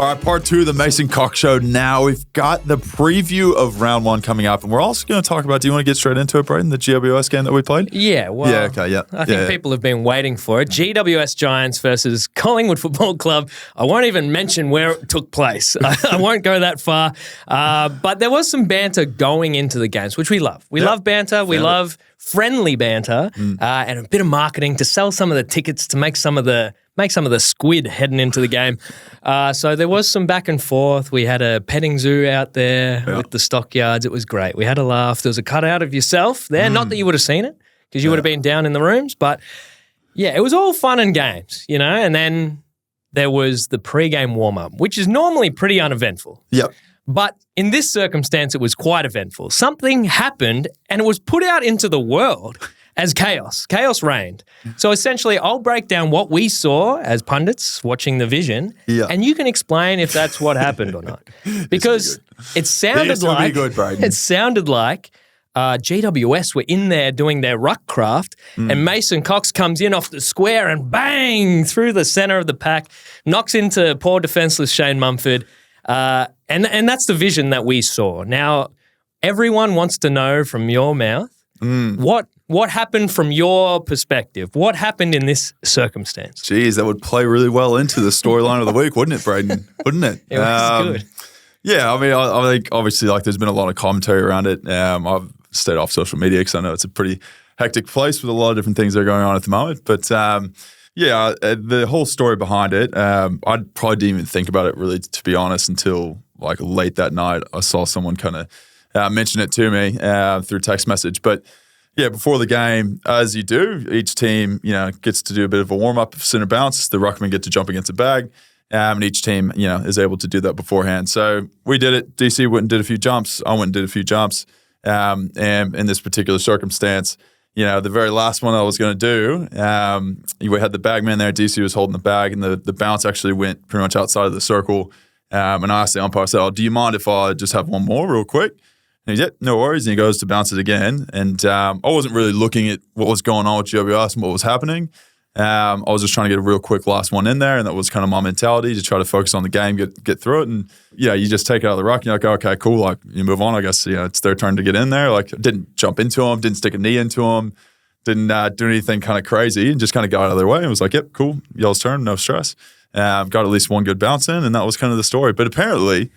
All right, part 2 of the Mason Cox Show. Now we've got the preview of round 1 coming up, and we're also going to talk about, do you want to get straight into it, Braden, the GWS game that we played? Yeah, well, I think people have been waiting for it. GWS Giants versus Collingwood Football Club. I won't even mention where it took place. I won't go that far. But there was some banter going into the games, which we love. We love banter. We love friendly banter and a bit of marketing to sell some of the tickets to make some of the squid heading into the game. So there was some back and forth. We had a petting zoo out there with the stockyards. It was great. We had a laugh. There was a cutout of yourself there. Not that you would have seen it because you would have been down in the rooms. But yeah, it was all fun and games, you know. And then there was the pre-game warm-up, which is normally pretty uneventful. Yep. But in this circumstance, it was quite eventful. Something happened and it was put out into the world as chaos. Chaos reigned. So essentially, I'll break down what we saw as pundits watching the vision, and you can explain if that's what happened or not. Because it sounded like GWS were in there doing their ruck craft, and Mason Cox comes in off the square and bang through the centre of the pack, knocks into poor defenceless Shane Mumford, and that's the vision that we saw. Now, everyone wants to know from your mouth what happened from your perspective? What happened in this circumstance? Jeez, that would play really well into the storyline of the week, wouldn't it, Braden? Wouldn't it? It was good. Yeah, I mean, I think obviously there's been a lot of commentary around it. I've stayed off social media because I know it's a pretty hectic place with a lot of different things that are going on at the moment. But the whole story behind it, I probably didn't even think about it really, to be honest, until like late that night. I saw someone kind of mention it to me through text message. But yeah, before the game, as you do, each team, gets to do a bit of a warm-up of center bounce. The ruckmen get to jump against a bag, and each team, is able to do that beforehand. So we did it. DC went and did a few jumps. I went and did a few jumps. And in this particular circumstance, the very last one I was going to do, we had the bag man there. DC was holding the bag, and the bounce actually went pretty much outside of the circle. And I asked the umpire, I said, do you mind if I just have one more real quick? And he's, no worries. And he goes to bounce it again. And I wasn't really looking at what was going on with GWS and what was happening. I was just trying to get a real quick last one in there. And that was kind of my mentality, to try to focus on the game, get through it. And you just take it out of the ruck and you're like, okay, cool. Like, you move on. I guess, it's their turn to get in there. Like, didn't jump into him, didn't stick a knee into him, didn't do anything kind of crazy, and just kind of got out of their way. And was like, yep, cool. Y'all's turn, no stress. Got at least one good bounce in, and that was kind of the story. But apparently,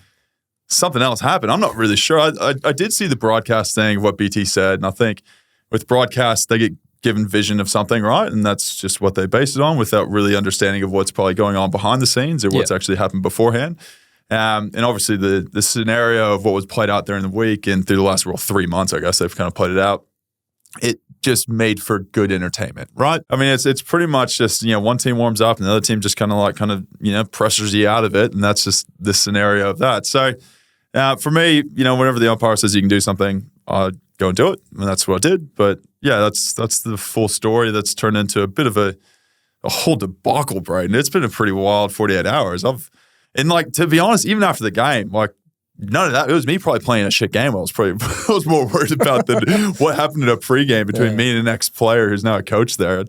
something else happened. I'm not really sure. I did see the broadcast thing of what BT said, and I think with broadcast, they get given vision of something, right? And that's just what they base it on, without really understanding of what's probably going on behind the scenes or what's actually happened beforehand. And obviously the scenario of what was played out there in the week and through the last 3 months, I guess they've kind of played it out. It just made for good entertainment, right? I mean, it's pretty much just, one team warms up and the other team just kind of pressures you out of it. And that's just the scenario of that. So for me, whenever the umpire says you can do something, I go and do it. And that's what I did. But yeah, that's the full story that's turned into a bit of a whole debacle, Braden. It's been a pretty wild 48 hours. To be honest, even after the game, none of that. It was me probably playing a shit game. I was more worried about than what happened in a pregame between me and an ex-player who's now a coach there.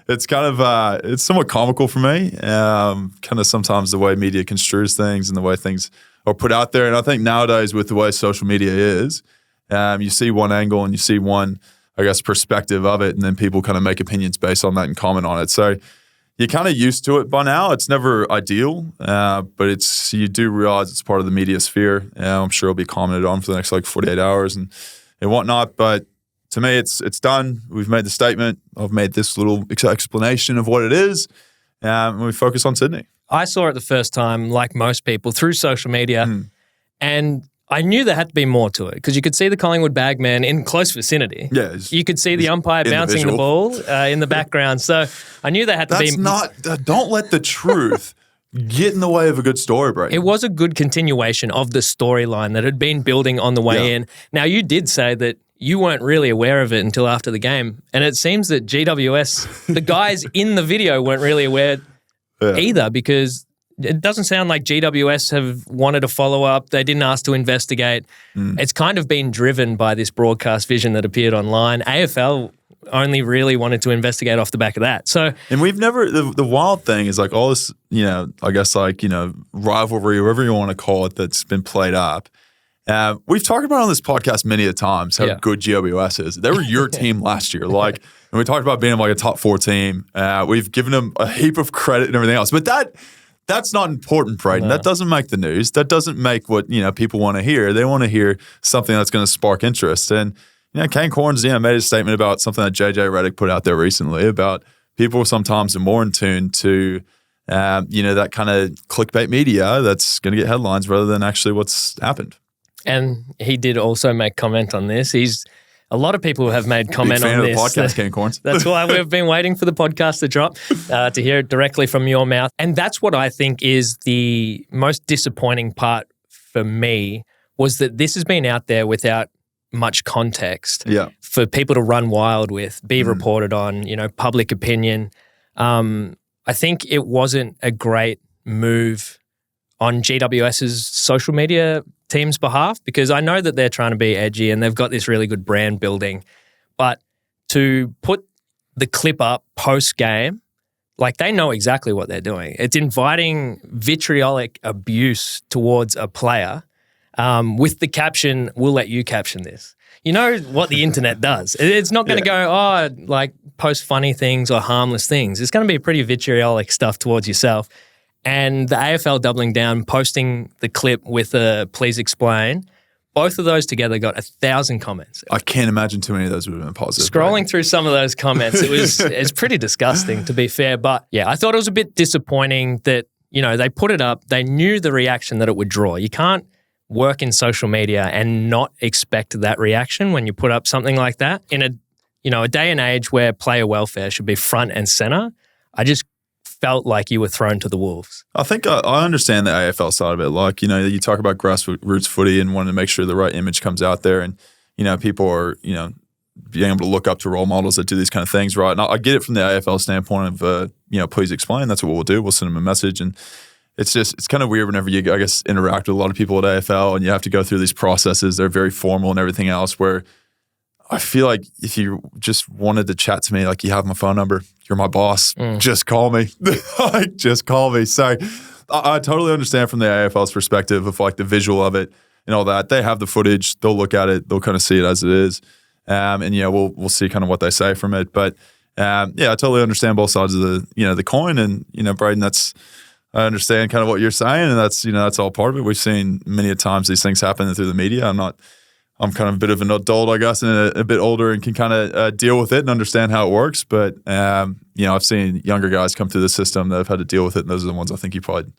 It's kind of it's somewhat comical for me. Kind of sometimes the way media construes things and the way things are put out there. And I think nowadays with the way social media is, you see one angle and you see one, I guess, perspective of it, and then people kind of make opinions based on that and comment on it. So you're kind of used to it by now. It's never ideal, but you do realize it's part of the media sphere. I'm sure it'll be commented on for the next 48 hours and whatnot. But to me, it's done. We've made the statement. I've made this little explanation of what it is, and we focus on Sydney. I saw it the first time, like most people, through social media, and I knew there had to be more to it because you could see the Collingwood bagman in close vicinity. Yeah, you could see the umpire bouncing the ball in the background. So I knew there had to be. Don't let the truth get in the way of a good story, Brady. It was a good continuation of the storyline that had been building on the way in. Now, you did say that you weren't really aware of it until after the game, and it seems that GWS, the guys in the video, weren't really aware either, because it doesn't sound like GWS have wanted to follow up. They didn't ask to investigate. It's kind of been driven by this broadcast vision that appeared online. AFL only really wanted to investigate off the back of that. So, and we've never, the wild thing is like all this, I guess like, rivalry, whatever you want to call it, that's been played up. We've talked about on this podcast many a times how good GWS is. They were your team last year. Like, and we talked about being like a top 4 team. We've given them a heap of credit and everything else. But that's not important, Braden. No. That doesn't make the news. That doesn't make what, people want to hear. They want to hear something that's going to spark interest. And, Kane Cornes, made a statement about something that JJ Redick put out there recently about people sometimes are more in tune to, that kind of clickbait media that's going to get headlines rather than actually what's happened. And he did also make comment on this. A lot of people have made comment on this. Big fan of the podcast, Kane Cornes. That's why we've been waiting for the podcast to drop, to hear it directly from your mouth. And that's what I think is the most disappointing part for me, was that this has been out there without much context for people to run wild with, be reported on, public opinion. I think it wasn't a great move on GWS's social media team's behalf, because I know that they're trying to be edgy and they've got this really good brand building, but to put the clip up post-game, like they know exactly what they're doing. It's inviting vitriolic abuse towards a player with the caption, "We'll let you caption this." You know what the internet does. It's not going to go, post funny things or harmless things. It's going to be pretty vitriolic stuff towards yourself. And the AFL doubling down, posting the clip with a "please explain," both of those together got 1,000 comments. I can't imagine too many of those would have been positive. Scrolling through some of those comments, it's pretty disgusting, to be fair. But yeah, I thought it was a bit disappointing that, they put it up. They knew the reaction that it would draw. You can't work in social media and not expect that reaction when you put up something like that. In a day and age where player welfare should be front and center, I just felt like you were thrown to the wolves. I think I understand the AFL side of it. Like, you talk about grassroots footy and wanting to make sure the right image comes out there, and, people are, being able to look up to role models that do these kind of things, right? And I get it from the AFL standpoint of, please explain. That's what we'll do. We'll send them a message. And it's kind of weird whenever you, I guess, interact with a lot of people at AFL and you have to go through these processes. They're very formal and everything else, where I feel like if you just wanted to chat to me, like, you have my phone number, you're my boss, just call me. Just call me. So I totally understand from the AFL's perspective of like the visual of it and all that. They have the footage, they'll look at it, they'll kind of see it as it is. And we'll see kind of what they say from it. But I totally understand both sides of the coin. And, Braden, I understand kind of what you're saying, and that's all part of it. We've seen many a times these things happen through the media. I'm kind of a bit of an adult, I guess, and a bit older and can kind of deal with it and understand how it works. But, I've seen younger guys come through the system that have had to deal with it, and those are the ones I think you probably,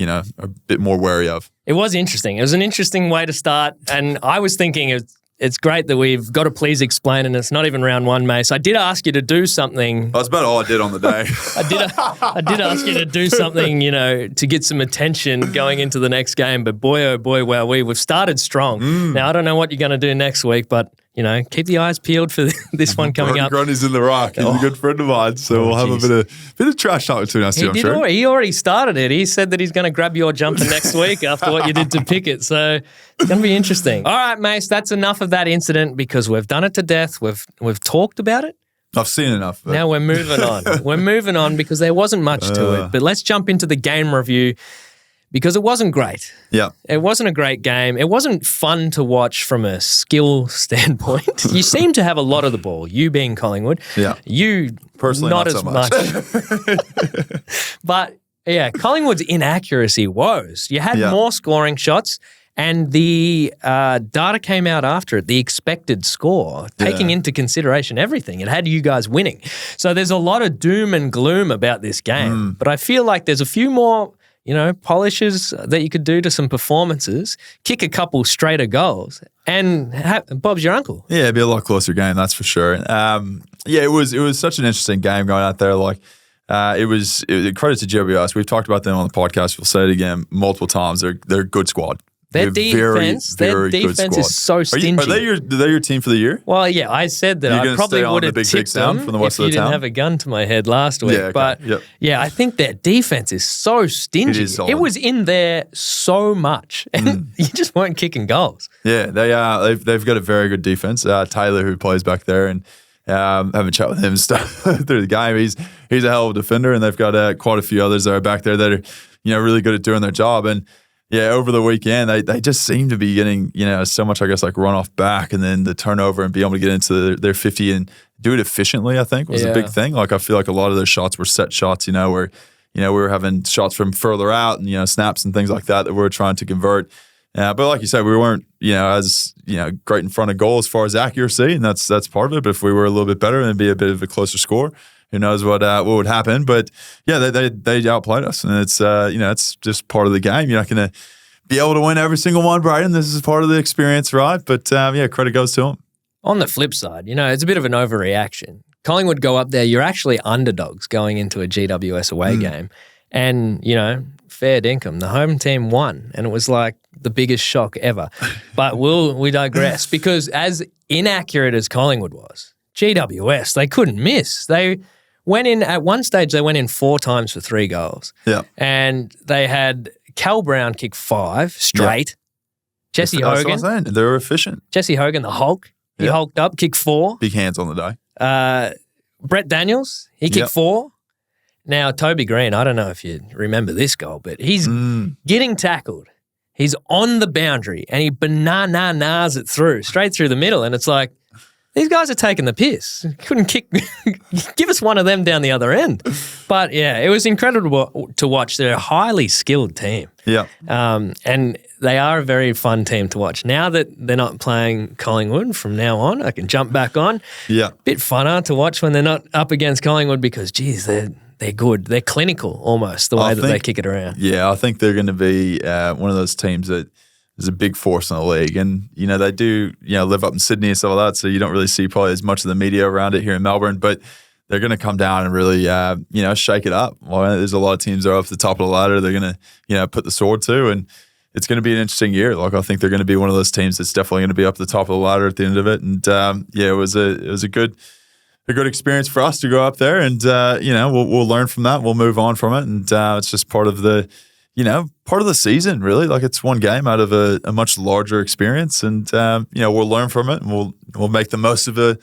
are a bit more wary of. It was interesting. It was an interesting way to start, and I was thinking it's great that we've got to please explain, and it's not even round one, Mace. I did ask you to do something. That's about all I did on the day. I did ask you to do something, to get some attention going into the next game. But boy, oh boy, wow, we've started strong. Now, I don't know what you're going to do next week, but, keep the eyes peeled for this one coming up. Grundy's in the Ruck. He's a good friend of mine, so we'll have a bit of trash talk between us two, I'm sure. He already started it. He said that he's going to grab your jumper next week after what you did to Pickett. So it's going to be interesting. All right, Mace, that's enough of that incident because we've done it to death. We've talked about it. I've seen enough. Now we're moving on. We're moving on because there wasn't much to it. But let's jump into the game review because it wasn't great. Yeah. It wasn't a great game. It wasn't fun to watch from a skill standpoint. You seem to have a lot of the ball, you being Collingwood. Yeah. You personally not as much. But yeah, Collingwood's inaccuracy woes. You had more scoring shots. And the data came out after it, the expected score, taking into consideration everything. It had you guys winning. So there's a lot of doom and gloom about this game. But I feel like there's a few more, polishes that you could do to some performances, kick a couple straighter goals, and Bob's your uncle. Yeah, it'd be a lot closer game, that's for sure. It was such an interesting game going out there. Like, it was credit to GWS. We've talked about them on the podcast. We'll say it again multiple times. They're a good squad. Their defense is so stingy. Are they your team for the year? Well, yeah, I said that I probably would have tipped them from the west if you of the didn't have a gun to my head last week. Yeah, okay. But I think their defense is so stingy. It was in there so much, and you just weren't kicking goals. Yeah, they've got a very good defense. Taylor, who plays back there, and Having a chat with him and stuff through the game. He's a hell of a defender, and they've got quite a few others that are back there that are really good at doing their job. And yeah, over the weekend, they just seem to be getting, so much, I guess, like run off back and then the turnover and be able to get into their 50 and do it efficiently, I think, was a big thing. Like, I feel like a lot of those shots were set shots, where, we were having shots from further out and, snaps and things like that we were trying to convert. But like you said, we weren't, as, great in front of goal as far as accuracy, and that's part of it. But if we were a little bit better, it'd be a bit of a closer score. Who knows what would happen? But yeah, they outplayed us, and it's it's just part of the game. You're not going to be able to win every single one, Brayden. This is part of the experience, right? But credit goes to them. On the flip side, it's a bit of an overreaction. Collingwood go up there. You're actually underdogs going into a GWS away game, and fair dinkum, the home team won, and it was like the biggest shock ever. But we digress, because as inaccurate as Collingwood was, GWS, they couldn't miss. They went in, at one stage, they went in 4 times for 3 goals. Yeah. And they had Cal Brown kick 5 straight. Yeah. Jesse Hogan. They were efficient. Jesse Hogan, the Hulk. He hulked up, kicked 4. Big hands on the day. Brett Daniels, he kicked 4. Now, Toby Green, I don't know if you remember this goal, but he's getting tackled. He's on the boundary, and he bananas it straight through the middle. And it's like, these guys are taking the piss. Couldn't kick, give us one of them down the other end. But yeah, it was incredible to watch. They're a highly skilled team. Yeah. And they are a very fun team to watch. Now that they're not playing Collingwood from now on, I can jump back on. Yeah. Bit funner to watch when they're not up against Collingwood, because, geez, they're good. They're clinical almost, the way that they kick it around. Yeah, I think they're going to be one of those teams that is a big force in the league. And, they do, live up in Sydney and stuff like that, so you don't really see probably as much of the media around it here in Melbourne. But they're going to come down and really, shake it up. Well, there's a lot of teams that are up at the top of the ladder they're going to, put the sword to. And it's going to be an interesting year. Like, I think they're going to be one of those teams that's definitely going to be up at the top of the ladder at the end of it. And, it was a good experience for us to go up there, and we'll learn from that. We'll move on from it, and it's just part of the season, really. Like, it's one game out of a much larger experience, and we'll learn from it, and we'll make the most of the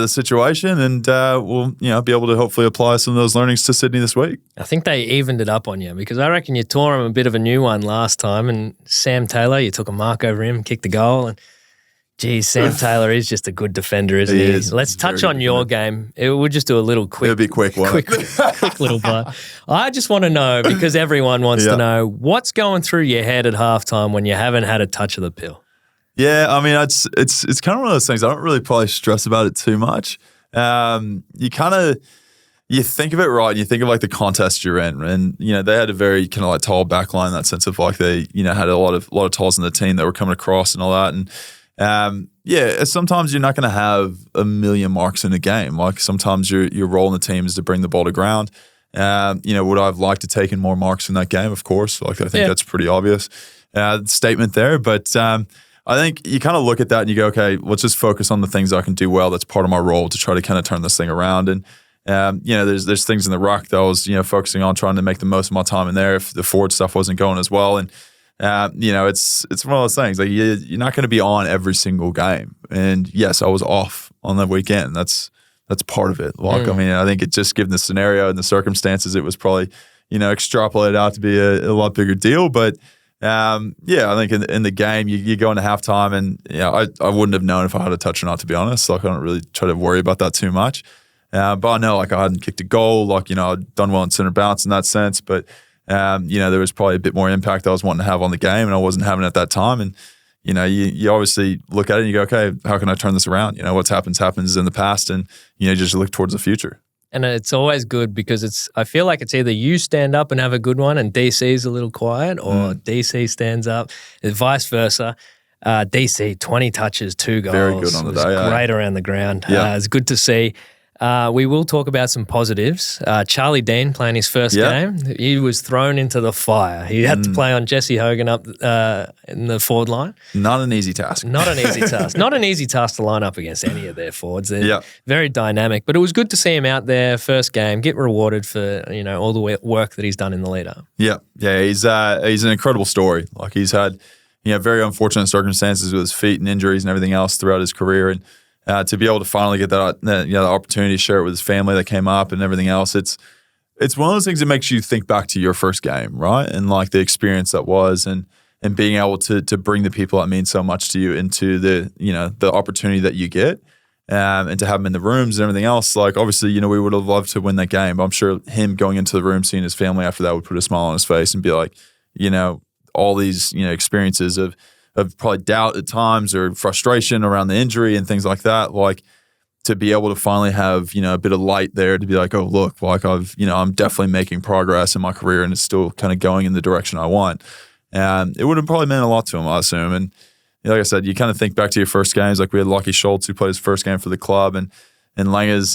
situation, and we'll be able to hopefully apply some of those learnings to Sydney this week. I think they evened it up on you, because I reckon you tore him a bit of a new one last time, and Sam Taylor, you took a mark over him, kicked the goal, and geez, Sam Taylor is just a good defender, isn't he? Let's touch on your game. We'll just do a little quick. It'll be quick one. quick little part. I just want to know, because everyone wants to know, what's going through your head at halftime when you haven't had a touch of the pill? Yeah, I mean, it's kind of one of those things. I don't really probably stress about it too much. You think of it right, and you think of like the contest you're in, and they had a very kind of like tall back line in that sense of like they had a lot of talls in the team that were coming across and all that, and sometimes you're not going to have a million marks in a game. Like, sometimes your role in the team is to bring the ball to ground. Would I have liked to take in more marks in that game? Of course. Like, I think that's pretty obvious statement there. But I think you kind of look at that and you go, okay, let's just focus on the things I can do well. That's part of my role to try to kind of turn this thing around. And there's things in the ruck that I was focusing on, trying to make the most of my time in there if the forward stuff wasn't going as well. And it's one of those things. Like, you're not going to be on every single game. And yes, I was off on the weekend. That's part of it. Like, I mean, I think it just given the scenario and the circumstances, it was probably extrapolated out to be a lot bigger deal. But I think in the game, you go into halftime, and I wouldn't have known if I had a touch or not, to be honest. Like, I don't really try to worry about that too much. But I know, like, I hadn't kicked a goal. Like, I'd done well in center bounce in that sense, but. There was probably a bit more impact I was wanting to have on the game, and I wasn't having it at that time. And, you obviously look at it and you go, okay, how can I turn this around? What's happens in the past, and, just look towards the future. And it's always good, because I feel like it's either you stand up and have a good one and DC's a little quiet, or DC stands up, vice versa. DC, 20 touches, 2 goals. Very good on the day. Great around the ground. Yeah. It's good to see. We will talk about some positives. Charlie Dean playing his first game. He was thrown into the fire. He had to play on Jesse Hogan up in the forward line. Not an easy task. Not an easy task. Not an easy task to line up against any of their forwards. They're very dynamic. But it was good to see him out there first game, get rewarded for all the work that he's done in the lead up. Yeah. He's an incredible story. Like, he's had very unfortunate circumstances with his feet and injuries and everything else throughout his career, and to be able to finally get the opportunity to share it with his family that came up and everything else. It's one of those things that makes you think back to your first game, right? And like the experience that was, and being able to bring the people that mean so much to you into the opportunity that you get, and to have them in the rooms and everything else. Like, obviously, we would have loved to win that game, but I'm sure him going into the room, seeing his family after that would put a smile on his face and be like, all these, experiences of probably doubt at times or frustration around the injury and things like that. Like, to be able to finally have, a bit of light there to be like, oh, look, like I'm definitely making progress in my career and it's still kind of going in the direction I want. And it would have probably meant a lot to him, I assume. And like I said, you kind of think back to your first games. Like, we had Lachie Schultz, who played his first game for the club, and Langer's,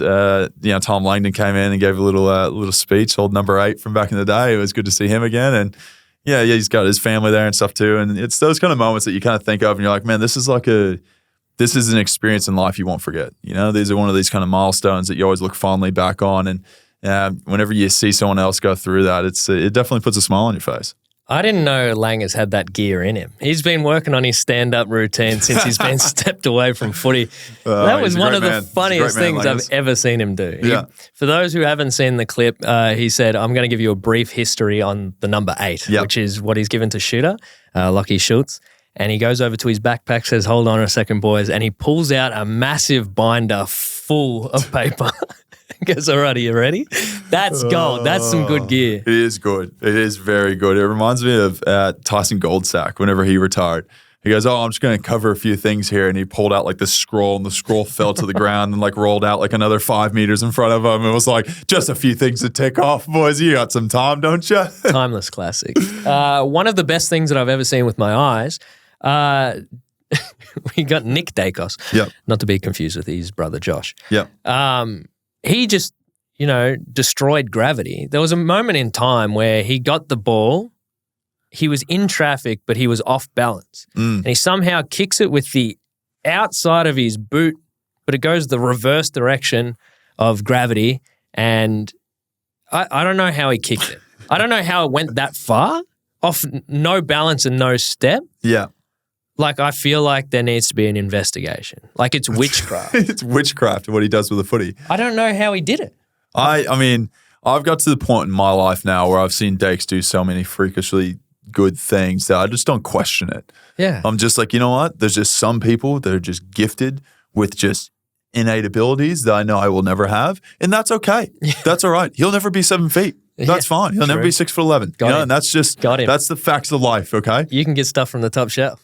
Tom Langdon came in and gave a little speech, old number 8 from back in the day. It was good to see him again. And yeah, he's got his family there and stuff too. And it's those kind of moments that you kind of think of and you're like, man, this is an experience in life you won't forget. These are one of these kind of milestones that you always look fondly back on. And whenever you see someone else go through that, it definitely puts a smile on your face. I didn't know Langers had that gear in him. He's been working on his stand-up routine since he's been stepped away from footy. That was one of the funniest things I've ever seen him do. Yeah. For those who haven't seen the clip, he said, I'm going to give you a brief history on the number 8, which is what he's given to shooter, Lachie Schultz. And he goes over to his backpack, says, hold on a second, boys. And he pulls out a massive binder full of paper. Goes, all right, are you ready? That's gold. That's some good gear. It is good. It is very good. It reminds me of Tyson Goldsack whenever he retired. He goes, I'm just going to cover a few things here. And he pulled out like this scroll, and the scroll fell to the ground and like rolled out like another 5 meters in front of him. It was like, just a few things to tick off, boys. You got some time, don't you? Timeless classic. One of the best things that I've ever seen with my eyes, we got Nick Daicos. Yep. Not to be confused with his brother Josh. Yep. He just, destroyed gravity. There was a moment in time where he got the ball, he was in traffic, but he was off balance. And he somehow kicks it with the outside of his boot, but it goes the reverse direction of gravity. And I don't know how he kicked it. I don't know how it went that far, off no balance and no step. Yeah. Like, I feel like there needs to be an investigation. Like, it's witchcraft. It's witchcraft, what he does with the footy. I don't know how he did it. I mean, I've got to the point in my life now where I've seen Daicos do so many freakishly good things that I just don't question it. Yeah. I'm just like, you know what? There's just some people that are just gifted with just innate abilities that I know I will never have, and that's okay. Yeah. That's all right. He'll never be 7 feet. That's fine. He'll never be 6'11". And that's just that's the facts of life, okay? You can get stuff from the top shelf.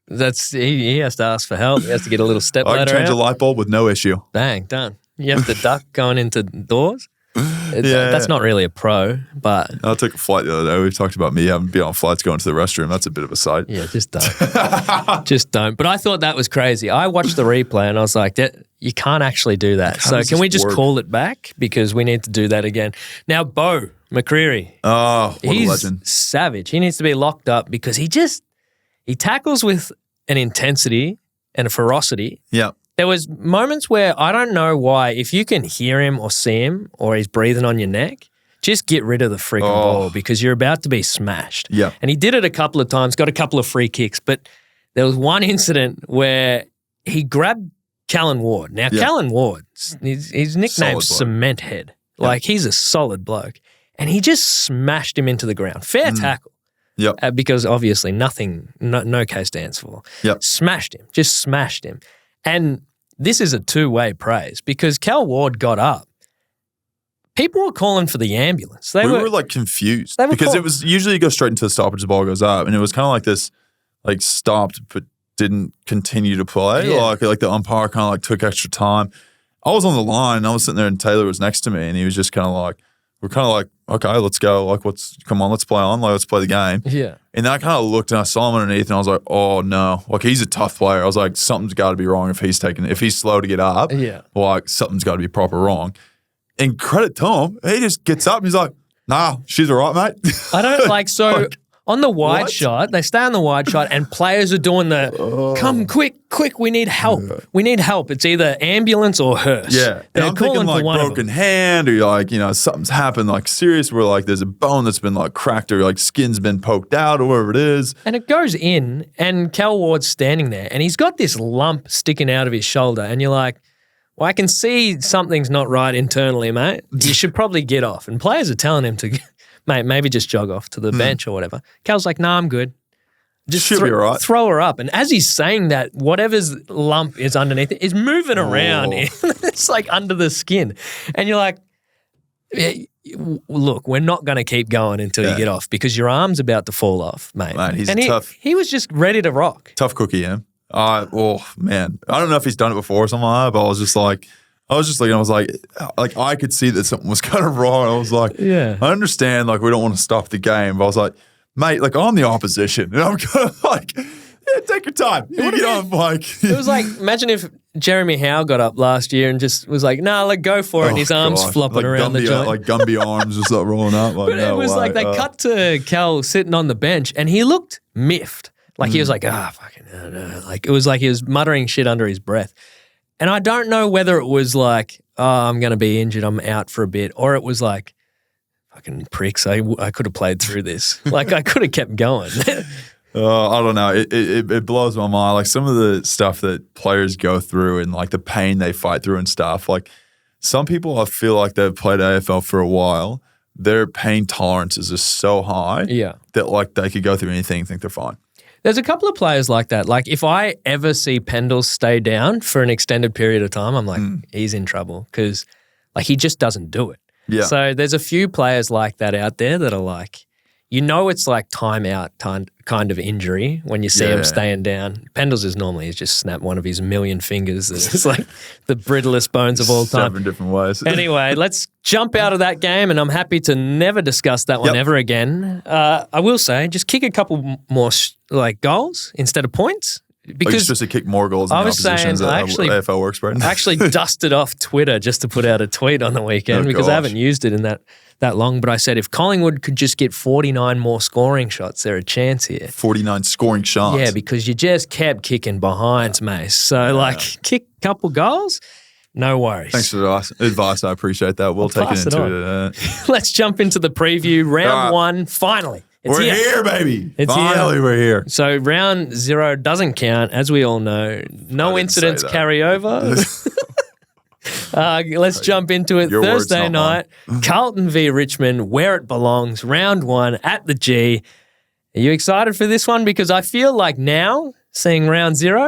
He has to ask for help. He has to get a little step ladder. I can change a light bulb with no issue. Bang, done. You have to duck going into doors. That's not really a pro, but I took a flight the other day. We've talked about me having been on flights going to the restroom. That's a bit of a sight. Yeah, just don't. Just don't. But I thought that was crazy. I watched the replay and I was like, you can't actually do that. So can we just call it back? Because we need to do that again. Now, Bo McCreary. Oh, what a legend. He's savage. He needs to be locked up because he tackles with an intensity and a ferocity. Yeah. There was moments where I don't know why, if you can hear him or see him or he's breathing on your neck, just get rid of the freaking ball because you're about to be smashed. Yeah. And he did it a couple of times, got a couple of free kicks, but there was one incident where he grabbed Callan Ward. Now, Callan Ward, his nickname's Cement Head. Like, he's a solid bloke. And he just smashed him into the ground. Fair tackle. Yep. Because obviously no K stands for. Yep. Smashed him. And this is a two-way praise because Cal Ward got up. People were calling for the ambulance. We were like confused because it was usually you go straight into the stoppage, the ball goes up, and it was kind of like this, like stopped but didn't continue to play. Yeah. Like the umpire kind of like took extra time. I was on the line, and I was sitting there, and Taylor was next to me, and he was just kind of like, we're kind of like, okay, let's go. Like, come on, let's play on. Like, let's play the game. Yeah. And I kind of looked and I saw him underneath and I was like, oh no. Like, he's a tough player. I was like, something's got to be wrong if he's slow to get up. Yeah. Like, something's got to be proper wrong. And credit to him, he just gets up and he's like, nah, she's all right, mate. I don't like, so On the wide shot, they stay on the wide shot, and players are doing come quick, we need help. We need help. It's either ambulance or hearse. Yeah. They're I'm calling thinking for one broken of them. hand, or you're like, something's happened like serious where like there's a bone that's been like cracked or like skin's been poked out or whatever it is. And it goes in, and Callan Ward's standing there, and he's got this lump sticking out of his shoulder, and you're like, well, I can see something's not right internally, mate. You should probably get off. And players are telling him to, mate, maybe just jog off to the bench or whatever. Cal's like, nah, I'm good. Just Should be all right. Throw her up. And as he's saying that, whatever's lump is underneath it is moving around. It's like under the skin. And you're like, look, we're not going to keep going until you get off because your arm's about to fall off, mate. He's tough. He was just ready to rock. Tough cookie, yeah. Man. I don't know if he's done it before or something like that, but I was just looking, I was like I could see that something was kind of wrong. I was like, I understand, like, we don't want to stop the game, but I was like, mate, like, I'm the opposition. And I'm kind of like, take your time. It was like, imagine if Jeremy Howe got up last year and just was like, nah, like, go for it. And his arms flopping around the joint. Like Gumby arms just like rolling up. Like, but it was like they cut to Cal sitting on the bench and he looked miffed. Like he was like, fucking no. Like it was like he was muttering shit under his breath. And I don't know whether it was like, I'm going to be injured, I'm out for a bit, or it was like, fucking pricks, I could have played through this. Like I could have kept going. I don't know. It blows my mind. Like some of the stuff that players go through and like the pain they fight through and stuff. Like some people, I feel like they've played AFL for a while. Their pain tolerance is just so high that like they could go through anything and think they're fine. There's a couple of players like that. Like if I ever see Pendles stay down for an extended period of time, I'm like, he's in trouble because like he just doesn't do it. Yeah. So there's a few players like that out there that are like, it's like timeout kind of injury when you see him staying down. Pendles is normally he's just snapped one of his million fingers. It's like the brittlest bones of all time. 7 different ways. Anyway, let's jump out of that game, and I'm happy to never discuss that one ever again. I will say, just kick a couple more goals instead of points. Because you're supposed to kick more goals than the opposition. AFL works, right? I actually dusted off Twitter just to put out a tweet on the weekend because I haven't used it in that long. But I said if Collingwood could just get 49 more scoring shots, they're a chance here. 49 scoring shots? Yeah, because you just kept kicking behinds, Mace. So, kick a couple goals, no worries. Thanks for the advice. I appreciate that. We'll take it into it. Let's jump into the preview. Round 1, finally. We're here, baby. Finally, we're here. So round 0 doesn't count, as we all know. No incidents carry over. Let's jump into it. Thursday night, Carlton v Richmond, where it belongs. Round 1 at the G. Are you excited for this one? Because I feel like now, seeing round 0,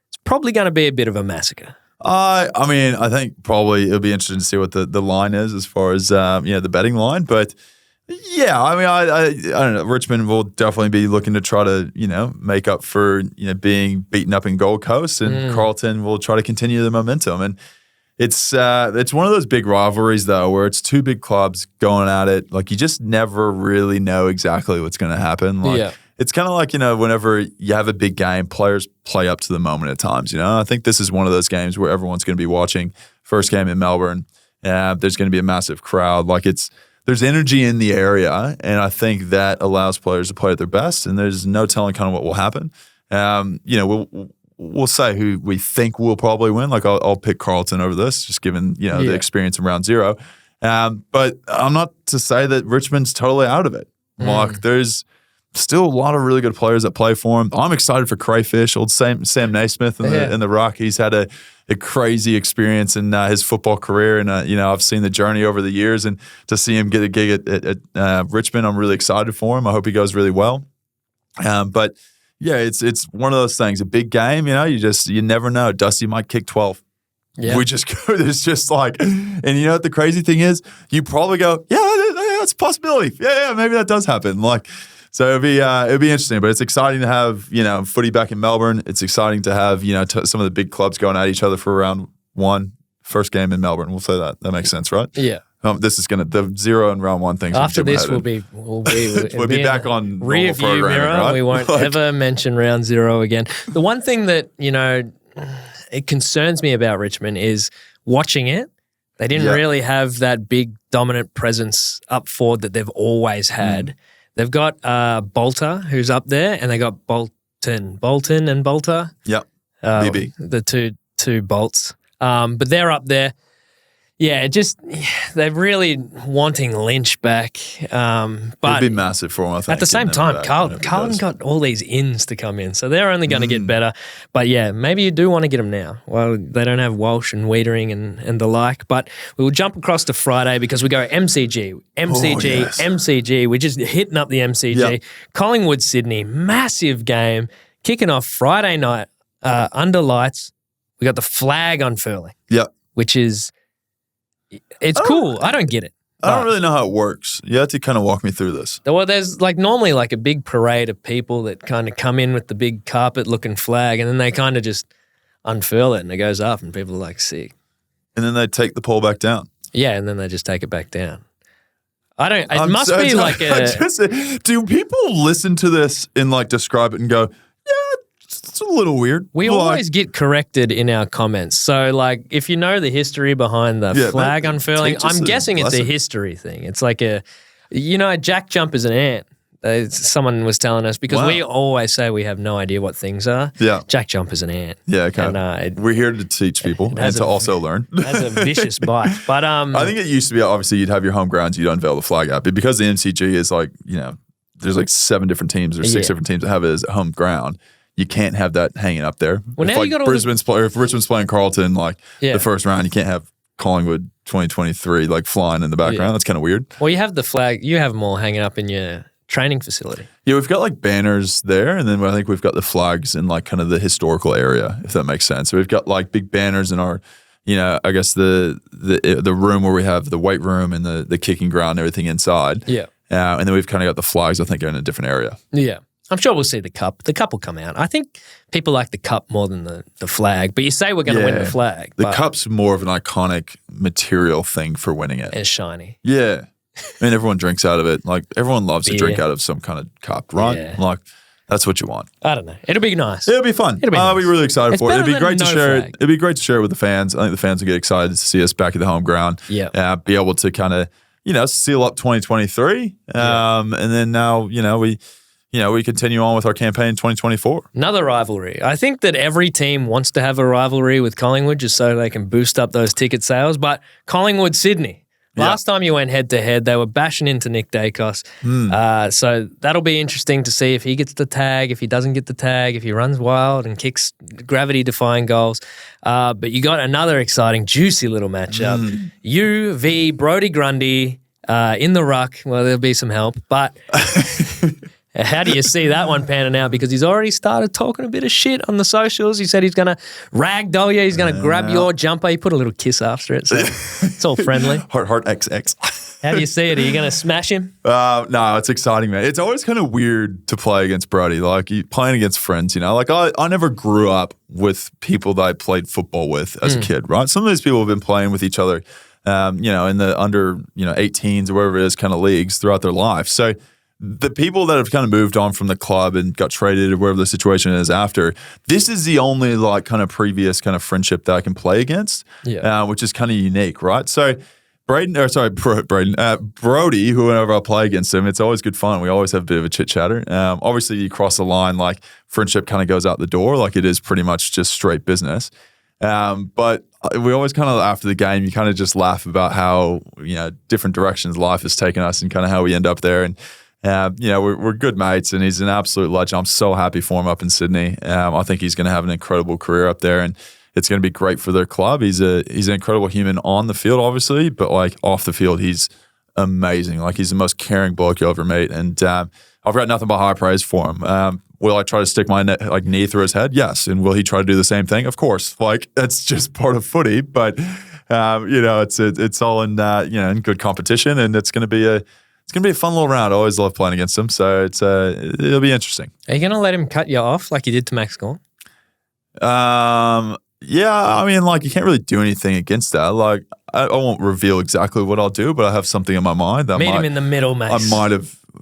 it's probably going to be a bit of a massacre. I mean, I think probably it'll be interesting to see what the line is as far as the betting line, but. Yeah, I mean, I don't know. Richmond will definitely be looking to try to, make up for, being beaten up in Gold Coast, and Carlton will try to continue the momentum. And it's one of those big rivalries, though, where it's two big clubs going at it. Like, you just never really know exactly what's going to happen. Like, it's kind of like, whenever you have a big game, players play up to the moment at times, I think this is one of those games where everyone's going to be watching. First game in Melbourne, there's going to be a massive crowd. Like, there's energy in the area, and I think that allows players to play at their best, and there's no telling kind of what will happen. We'll say who we think will probably win. Like, I'll pick Carlton over this, just given, the experience in round 0. But I'm not to say that Richmond's totally out of it. Like, there's still a lot of really good players that play for him. I'm excited for Crayfish, old Sam Naismith in the Ruck. He's had a crazy experience in his football career, and I've seen the journey over the years, and to see him get a gig at Richmond, I'm really excited for him. I hope he goes really well. But yeah, it's one of those things. A big game, you never know. Dusty might kick 12. Yeah. We just go. There's just like, and what the crazy thing is, you probably go, that's a possibility. Yeah, maybe that does happen. Like. So it'll be interesting, but it's exciting to have, footy back in Melbourne. It's exciting to have, some of the big clubs going at each other for round 1, first game in Melbourne. We'll say that. That makes sense, right? Yeah. This is the 0 and round 1 things. After this, we'll be back on rear view mirror. Right? We won't ever mention round 0 again. The one thing that, it concerns me about Richmond is watching it. They didn't really have that big dominant presence up forward that they've always had. They've got Bolter, who's up there, and they got Bolton and Bolter. Yep. BB. The two bolts. But they're up there. Yeah, they're really wanting Lynch back. But it'd be massive for them, I think. At the same time, Carlton got all these ins to come in, so they're only going to get better. But yeah, maybe you do want to get them now. Well, they don't have Walsh and Wiedering and the like. But we will jump across to Friday because we go MCG. We're just hitting up the MCG. Yep. Collingwood, Sydney, massive game. Kicking off Friday night under lights. We got the flag unfurling. Yep. Which is... It's cool. I don't get it. I don't really know how it works. You have to kind of walk me through this. Well, there's normally a big parade of people that kind of come in with the big carpet-looking flag, and then they kind of just unfurl it, and it goes up, and people are sick. And then they take the pole back down. Yeah, and then they just take it back down. It must be do people listen to this and describe it and go, yeah, it's a little weird? We always get corrected in our comments. So, if you know the history behind the flag unfurling, I'm guessing it's a history thing. It's like a jack jump is an ant. Someone was telling us because we always say we have no idea what things are. Yeah. Jack jump is an ant. Yeah, okay. And, we're here to teach people and to also learn. It has a vicious bite. But I think it used to be, obviously, you'd have your home grounds, you'd unveil the flag out. But because the MCG is there's 7 different teams or 6 different teams that have it as a home ground, you can't have that hanging up there. Well, now you got if Richmond's playing Carlton, the first round, you can't have Collingwood 2023 flying in the background. Yeah. That's kind of weird. Well, you have the flag. You have them all hanging up in your training facility. Yeah, we've got banners there, and then I think we've got the flags in kind of the historical area, if that makes sense. So we've got big banners in our, I guess the room where we have the weight room and the kicking ground and everything inside. Yeah. And then we've kind of got the flags, I think, are in a different area. Yeah. I'm sure we'll see the cup. The cup will come out. I think people like the cup more than the flag. But you say we're going to win the flag. The cup's more of an iconic material thing for winning it. It's shiny. Yeah. Everyone drinks out of it. Everyone loves to drink out of some kind of cup, right? Yeah. That's what you want. I don't know. It'll be nice. It'll be fun. I'll be really excited for it. It'd be great to share flag. It'd be great to share it with the fans. I think the fans will get excited to see us back at the home ground. Yeah. Be able to kind of, seal up 2023. And then now, we continue on with our campaign in 2024. Another rivalry. I think that every team wants to have a rivalry with Collingwood just so they can boost up those ticket sales. But Collingwood, Sydney. Last time you went head-to-head, they were bashing into Nick Daicos. So that'll be interesting to see if he gets the tag, if he doesn't get the tag, if he runs wild and kicks gravity-defying goals. But you got another exciting, juicy little matchup. You v. Brodie Grundy in the ruck. Well, there'll be some help. But how do you see that one panning out? Because he's already started talking a bit of shit on the socials. He said he's going to ragdoll you. He's going to grab your jumper. He put a little kiss after it. So it's all friendly. Heart XX. How do you see it? Are you going to smash him? No, it's exciting, man. It's always kind of weird to play against Brodie. Playing against friends, I never grew up with people that I played football with as a kid, right? Some of these people have been playing with each other, in the under, 18s or whatever it is kind of leagues throughout their life. So the people that have kind of moved on from the club and got traded or whatever the situation is after, this is the only kind of previous kind of friendship that I can play against, which is kind of unique, right? So Brodie, whoever I play against him, it's always good fun. We always have a bit of a chit chatter. Obviously, you cross the line, friendship kind of goes out the door, it is pretty much just straight business. But we always kind of, after the game, you kind of just laugh about how, different directions life has taken us and kind of how we end up there. And we're good mates, and he's an absolute legend. I'm so happy for him up in Sydney. I think he's going to have an incredible career up there, and it's going to be great for their club. He's an incredible human on the field, obviously, but off the field, he's amazing. He's the most caring bloke you ever meet, and I've got nothing but high praise for him. Will I try to stick my knee through his head? Yes. And will he try to do the same thing? Of course. That's just part of footy, but it's all in in good competition, and it's going to be a fun little round. I always love playing against him, so it'll be interesting. Are you going to let him cut you off like you did to Max Coll? Yeah, I mean, you can't really do anything against that. I won't reveal exactly what I'll do, but I have something in my mind. Meet him in the middle, Max.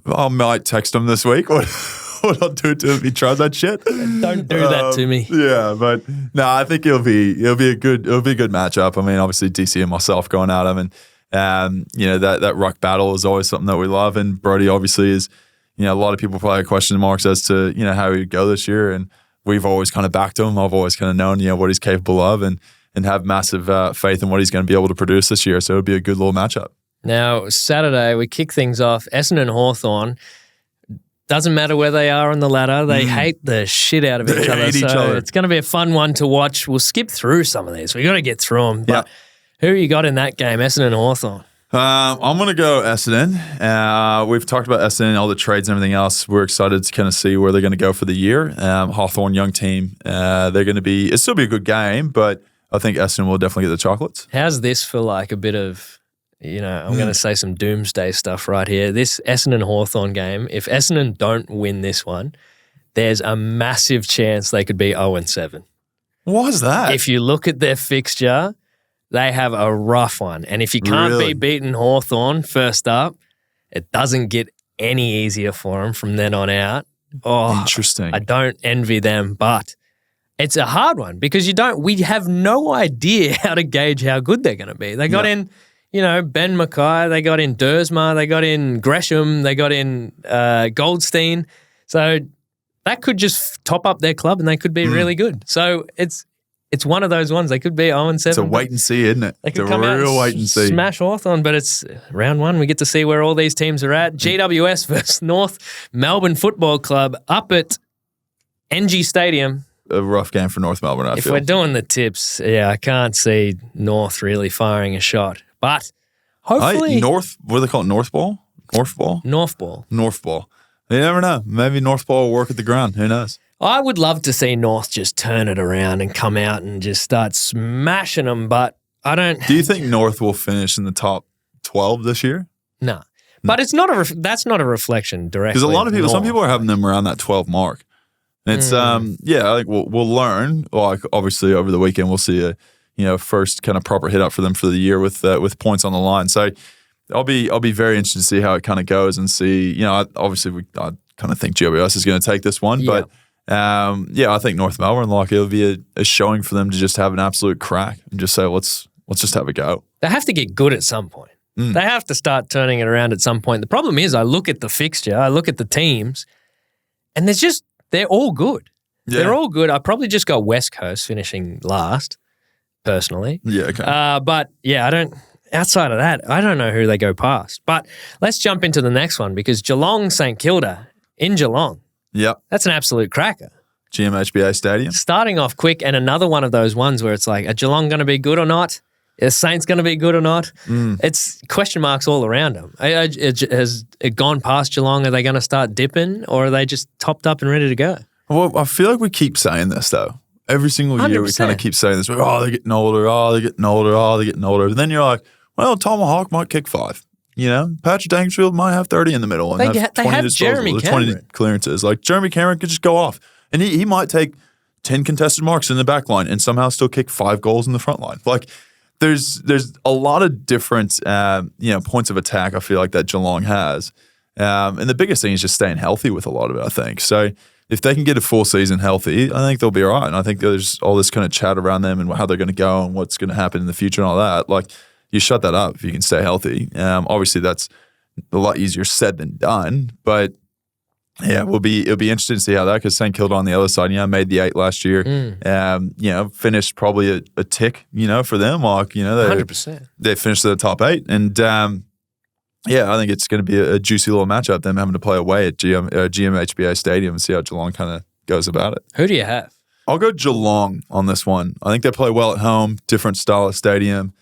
I might text him this week. What I'll do to him if he tries that shit. Don't do that to me. Yeah, but no, I think it'll be a good matchup. I mean, obviously DC and myself going at him, and that ruck battle is always something that we love. And Brodie obviously is, a lot of people probably have question marks as to, how he'd go this year. And we've always kind of backed him. I've always kind of known, what he's capable of and have massive faith in what he's going to be able to produce this year. So it'll be a good little matchup. Now, Saturday, we kick things off. Essendon and Hawthorn. Doesn't matter where they are on the ladder. They hate the shit out of each other. So it's going to be a fun one to watch. We'll skip through some of these. We got to get through them. But who you got in that game, Essendon and Hawthorn? I'm going to go Essendon. We've talked about Essendon, all the trades and everything else. We're excited to kind of see where they're going to go for the year. Hawthorn, young team. They're going to be – it'll still be a good game, but I think Essendon will definitely get the chocolates. How's this for like a bit of – I'm going to say some doomsday stuff right here. This Essendon-Hawthorn game, if Essendon don't win this one, there's a massive chance they could be 0-7. Why is that? If you look at their fixture – they have a rough one. And if you can't be beaten Hawthorn first up, it doesn't get any easier for them from then on out. Oh, interesting. I don't envy them, but it's a hard one because we have no idea how to gauge how good they're going to be. They got in, Ben Mackay, they got in Dersma, they got in Gresham, they got in Goldstein. So that could just top up their club and they could be really good. So it's one of those ones. They could be 0-7. It's a wait and see, isn't it? They could it's a real wait and see. Smash Hawthorn, but it's round one. We get to see where all these teams are at. GWS versus North Melbourne Football Club up at NG Stadium. A rough game for North Melbourne, I feel. If we're doing the tips, I can't see North really firing a shot. But hopefully... North, what do they call it? North ball? North ball? North ball. North ball. You never know. Maybe North ball will work at the ground. Who knows? I would love to see North just turn it around and come out and just start smashing them, but I don't... Do you think North will finish in the top 12 this year? No. But it's not that's not a reflection directly. Because a lot of people, some people are having them around that 12 mark. And it's, I think we'll learn. Like obviously over the weekend, we'll see a, first kind of proper hit up for them for the year with points on the line. So I'll be very interested to see how it kind of goes and see, obviously I kind of think GWS is going to take this one, but I think North Melbourne, it'll be a showing for them to just have an absolute crack and just say, let's just have a go. They have to get good at some point. They have to start turning it around at some point. The problem is I look at the fixture, I look at the teams, and they're all good. Yeah. They're all good. I probably just got WestCoast finishing last, personally. Yeah, okay. Outside of that, I don't know who they go past. But let's jump into the next one because Geelong StKilda in Geelong. Yep. That's an absolute cracker. GMHBA Stadium. Starting off quick and another one of those ones where it's like, are Geelong going to be good or not? Is Saints going to be good or not? It's question marks all around them. Has it gone past Geelong? Are they going to start dipping or are they just topped up and ready to go? Well, I feel like we keep saying this though. Every single year 100%. We kind of keep saying this. Oh, they're getting older. Oh, they're getting older. Oh, they're getting older. And then you're like, well, Tomahawk might kick 5. Patrick Dangerfield might have 30 in the middle. And they have Jeremy Cameron. 20 clearances. Like Jeremy Cameron could just go off. And he might take 10 contested marks in the back line and somehow still kick 5 goals in the front line. Like there's a lot of different points of attack I feel like that Geelong has. And the biggest thing is just staying healthy with a lot of it, I think. So if they can get a full season healthy, I think they'll be all right. And I think there's all this kind of chat around them and how they're going to go and what's going to happen in the future and all that. Like you shut that up if you can stay healthy. Obviously, that's a lot easier said than done. But yeah, it'll be interesting to see how that because StKilda on the other side, made the 8 last year. Finished probably a tick, for them. Like 100%. They finished the top 8, and I think it's going to be a juicy little matchup. Them having to play away at GMHBA Stadium and see how Geelong kind of goes about it. Who do you have? I'll go Geelong on this one. I think they play well at home, different style of stadium.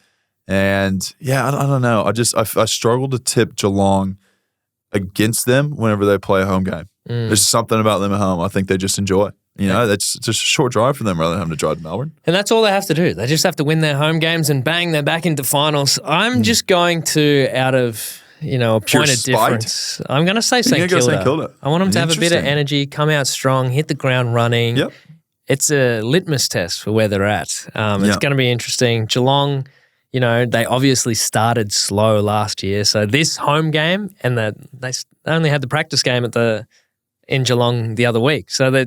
And I don't know. I struggle to tip Geelong against them whenever they play a home game. There's something about them at home I think they just enjoy. That's just a short drive for them rather than having to drive to Melbourne. And that's all they have to do. They just have to win their home games and bang, they're back into finals. I'm just going to, out of, a point of difference, I'm going to say StKilda. I want them to have a bit of energy, come out strong, hit the ground running. Yep. It's a litmus test for where they're at. It's going to be interesting. Geelong, they obviously started slow last year. So this home game, and they only had the practice game in Geelong the other week. So they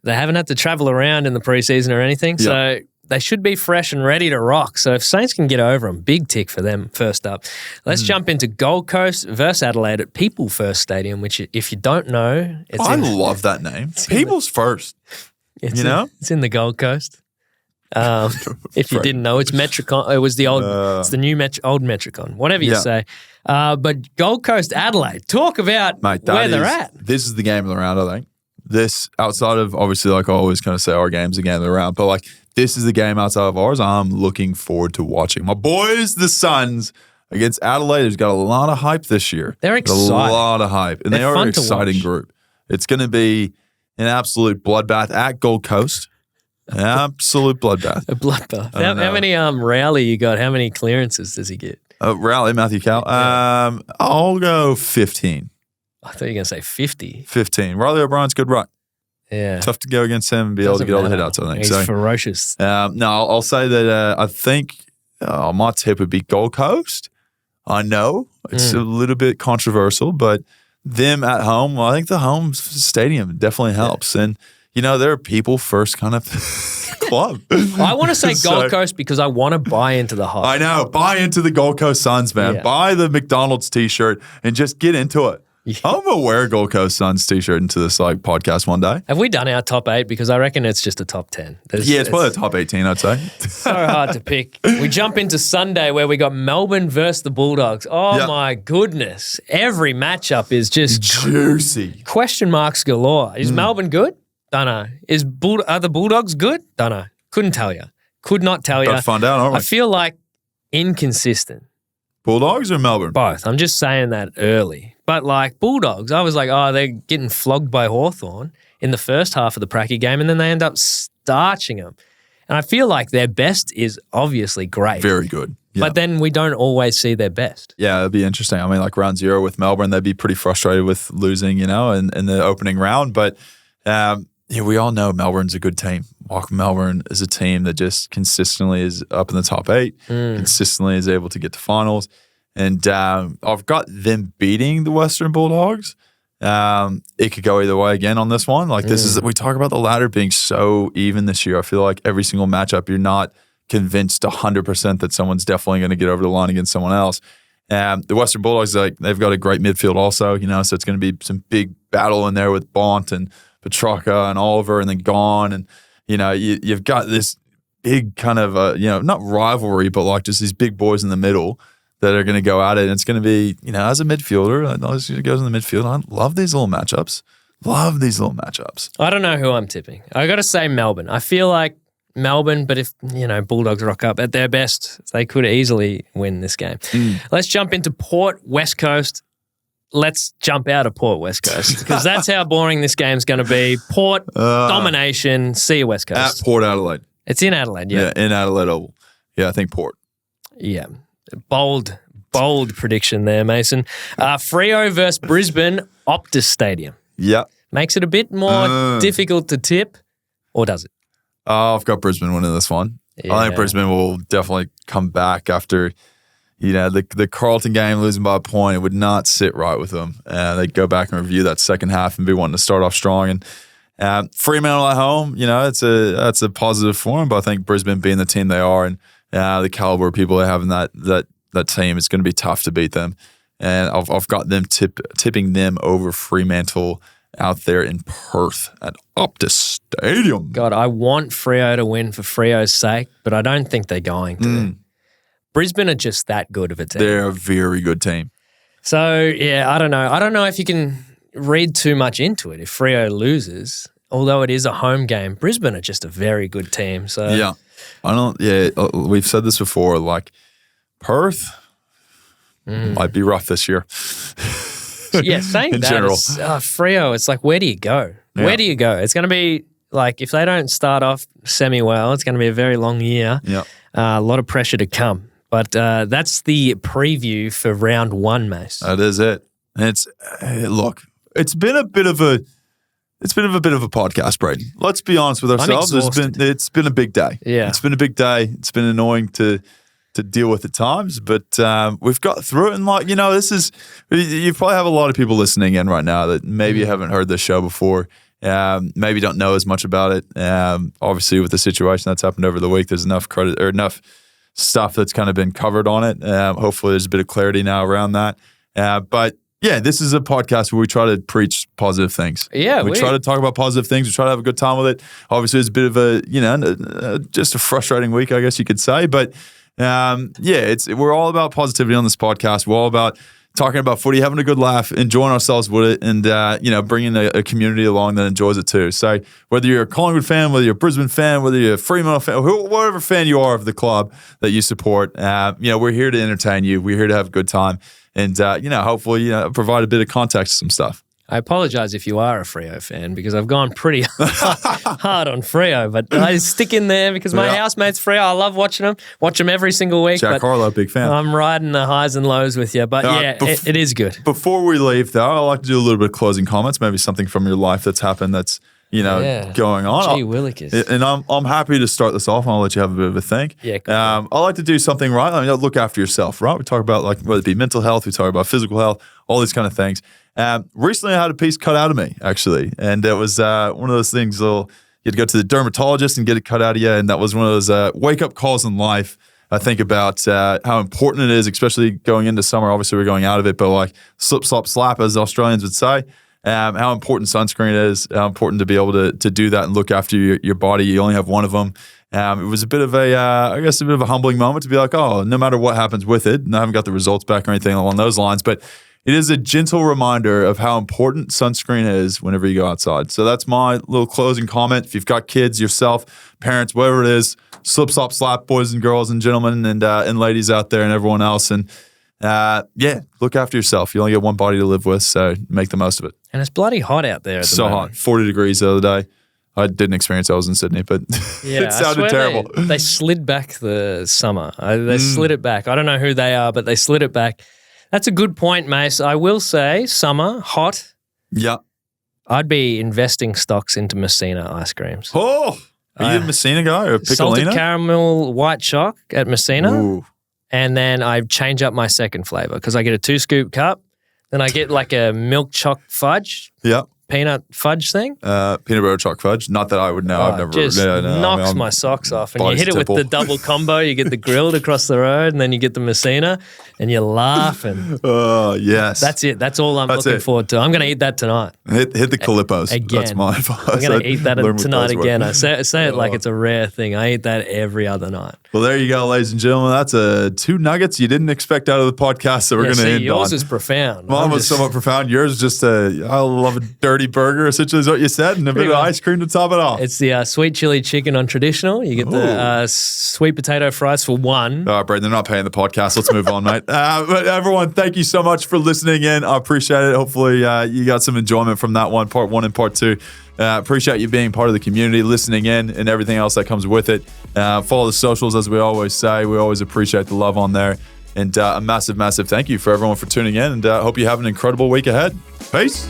haven't had to travel around in the preseason or anything. Yep. So they should be fresh and ready to rock. So if Saints can get over them, big tick for them first up. Let's jump into Gold Coast versus Adelaide at People First Stadium, which if you don't know, I love that name. People's First. It's in the Gold Coast. If you didn't know, it's Metricon. It was the old, it's the new old Metricon, whatever you say. But Gold Coast Adelaide, talk about where they're at. This is the game of the round, I think. This, outside of, obviously, like I always kind of say, our game's the game of the round, but like this is the game outside of ours I'm looking forward to watching. My boys, the Suns, against Adelaide, has got a lot of hype this year. They're exciting. A lot of hype. And they are an exciting group. It's going to be an absolute bloodbath at Gold Coast. An absolute bloodbath. A bloodbath. How many Rowley you got? How many clearances does he get? Rowley, Matthew Cal. I'll go 15. I thought you were going to say 50. 15. Riley O'Brien's good ruck. Yeah. Tough to go against him and be able to get all the hit-outs, I think. He's ferocious. No, I'll say that I think my tip would be Gold Coast. I know it's a little bit controversial, but them at home, well, I think the home stadium definitely helps. Yeah. And, they're a people first kind of club. I want to say Gold Coast because I want to buy into the hype. I know. Buy into the Gold Coast Suns, man. Yeah. Buy the McDonald's t-shirt and just get into it. Yeah. I'm going to wear a Gold Coast Suns t-shirt into this podcast one day. Have we done our top 8? Because I reckon it's just a top 10. It's probably a top 18, I'd say. So hard to pick. We jump into Sunday where we got Melbourne versus the Bulldogs. Oh, my goodness. Every matchup is just juicy. Question marks galore. Is Melbourne good? Don't know. Are the Bulldogs good? Don't know. Couldn't tell you. Could not tell you. Got to find out, aren't we? I feel like inconsistent. Bulldogs or Melbourne? Both. I'm just saying that early. But like Bulldogs, I was like, they're getting flogged by Hawthorn in the first half of the Pracky game, and then they end up starching them. And I feel like their best is obviously great. Very good. Yeah. But then we don't always see their best. Yeah, it'd be interesting. I mean, like round 0 with Melbourne, they'd be pretty frustrated with losing, in the opening round. But we all know Melbourne's a good team. Melbourne is a team that just consistently is up in the top 8, consistently is able to get to finals. And I've got them beating the Western Bulldogs. It could go either way again on this one. Like we talk about the ladder being so even this year. I feel like every single matchup, you're not convinced 100% that someone's definitely going to get over the line against someone else. The Western Bulldogs, they've got a great midfield also, so it's going to be some big battle in there with Bont and Petrarca and Oliver and then Gone. And, you've got this big kind of, not rivalry, but like just these big boys in the middle that are going to go at it. And it's going to be, as a midfielder, as it goes in the midfield, I love these little matchups. I don't know who I'm tipping. I got to say Melbourne. I feel like Melbourne, but if, Bulldogs rock up at their best, they could easily win this game. Let's jump into Port West Coast. Let's jump out of Port West Coast because that's how boring this game's going to be. Port domination. See you, West Coast. At Port Adelaide. It's in Adelaide, yeah. Yeah, in Adelaide Oval. Yeah, I think Port. Yeah. Bold prediction there, Mason. Freo versus Brisbane, Optus Stadium. Yeah. Makes it a bit more difficult to tip, or does it? I've got Brisbane winning this one. Yeah. I think Brisbane will definitely come back after, the Carlton game losing by a point. It would not sit right with them. They'd go back and review that second half and be wanting to start off strong. And Fremantle at home, that's a positive for them. But I think Brisbane being the team they are and the caliber of people they have in that team, it's going to be tough to beat them. And I've got them tipping them over Fremantle out there in Perth at Optus Stadium. God, I want Freo to win for Freo's sake, but I don't think they're going to. Brisbane are just that good of a team. They're a very good team. So, yeah, I don't know. I don't know if you can read too much into it if Freo loses. Although it is a home game, Brisbane are just a very good team. So yeah, we've said this before, like Perth might be rough this year. Yeah, saying that, Freo, it's like, where do you go? Yeah. Where do you go? It's going to be like, if they don't start off semi-well, it's going to be a very long year. Yeah, a lot of pressure to come. But that's the preview for round 1, Mace. That is it. It's it's been a bit of a podcast, Brayden. Let's be honest with ourselves. It's been a big day. Yeah, it's been a big day. It's been annoying to deal with at times, but we've got through it. And you probably have a lot of people listening in right now that maybe haven't heard this show before. maybe don't know as much about it. Obviously, with the situation that's happened over the week, there's enough credit or enough stuff that's kind of been covered on it. Hopefully, there's a bit of clarity now around that. But yeah, this is a podcast where we try to preach positive things. Yeah, we try to talk about positive things. We try to have a good time with it. Obviously, it's a bit of a, just a frustrating week, I guess you could say. But we're all about positivity on this podcast. We're all about talking about footy, having a good laugh, enjoying ourselves with it, and bringing a community along that enjoys it too. So whether you're a Collingwood fan, whether you're a Brisbane fan, whether you're a Fremantle fan, whatever fan you are of the club that you support, we're here to entertain you. We're here to have a good time. And, hopefully, provide a bit of context to some stuff. I apologise if you are a Freo fan because I've gone pretty hard on Freo, but I stick in there because my housemate's Freo. I love watching them. Watch them every single week. Jack Harlow, big fan. I'm riding the highs and lows with you, but it is good. Before we leave, though, I like to do a little bit of closing comments, maybe something from your life that's happened that's going on. Gee willikers. And I'm happy to start this off, and I'll let you have a bit of a think. Yeah, cool. I like to do something right. I mean, look after yourself, right? We talk about whether it be mental health, we talk about physical health, all these kind of things. Recently, I had a piece cut out of me, actually, and it was one of those things. You had to go to the dermatologist and get it cut out of you, and that was one of those wake-up calls in life. I think about how important it is, especially going into summer. Obviously, we're going out of it, but slip, slop, slap, as Australians would say. How important sunscreen is, how important to be able to do that and look after your body. You only have one of them. It was a bit of a humbling moment to be like, oh, no matter what happens with it, and I haven't got the results back or anything along those lines, but it is a gentle reminder of how important sunscreen is whenever you go outside. So that's my little closing comment. If you've got kids, yourself, parents, whatever it is, slip, slop, slap, boys and girls and gentlemen and ladies out there and everyone else. And look after yourself. You only get one body to live with, so make the most of it. And it's bloody hot out there at the moment. Hot. 40 degrees the other day. I didn't experience I was in Sydney, but it sounded terrible. They slid back the summer. They slid it back. I don't know who they are, but they slid it back. That's a good point, Mace. I will say, summer, hot. Yeah. I'd be investing stocks into Messina ice creams. Oh, are you a Messina guy or a Piccolina? Salted caramel white choc at Messina. Ooh. And then I change up my second flavour because I get a 2-scoop cup. Then I get like a milk choc fudge. Yeah. Peanut fudge thing. Peanut butter choc fudge. Not that I would know. I've never. Just knocks my socks off. And you hit it with the double combo. You get the grilled across the road and then you get the Messina and you're laughing. Oh, yes. That's it. That's all I'm looking forward to. I'm going to eat that tonight. Hit the Calippos. Again. That's my advice. I'm going to eat that tonight again. I say it like it's a rare thing. I eat that every other night. Well, there you go, ladies and gentlemen. That's 2 nuggets you didn't expect out of the podcast that we're going to end yours on. is profound. Mine was somewhat profound. Yours is just I love a dirty burger, essentially is what you said, and a bit of ice cream to top it off. It's the sweet chili chicken on traditional. You get the sweet potato fries for $1. All right, Brayden, they're not paying the podcast. Let's move on, mate. But everyone, thank you so much for listening in. I appreciate it. Hopefully you got some enjoyment from that one, part 1 and part 2. Appreciate you being part of the community, listening in, and everything else that comes with it. Follow the socials, as we always say. We always appreciate the love on there. And a massive, massive thank you for everyone for tuning in. And hope you have an incredible week ahead. Peace.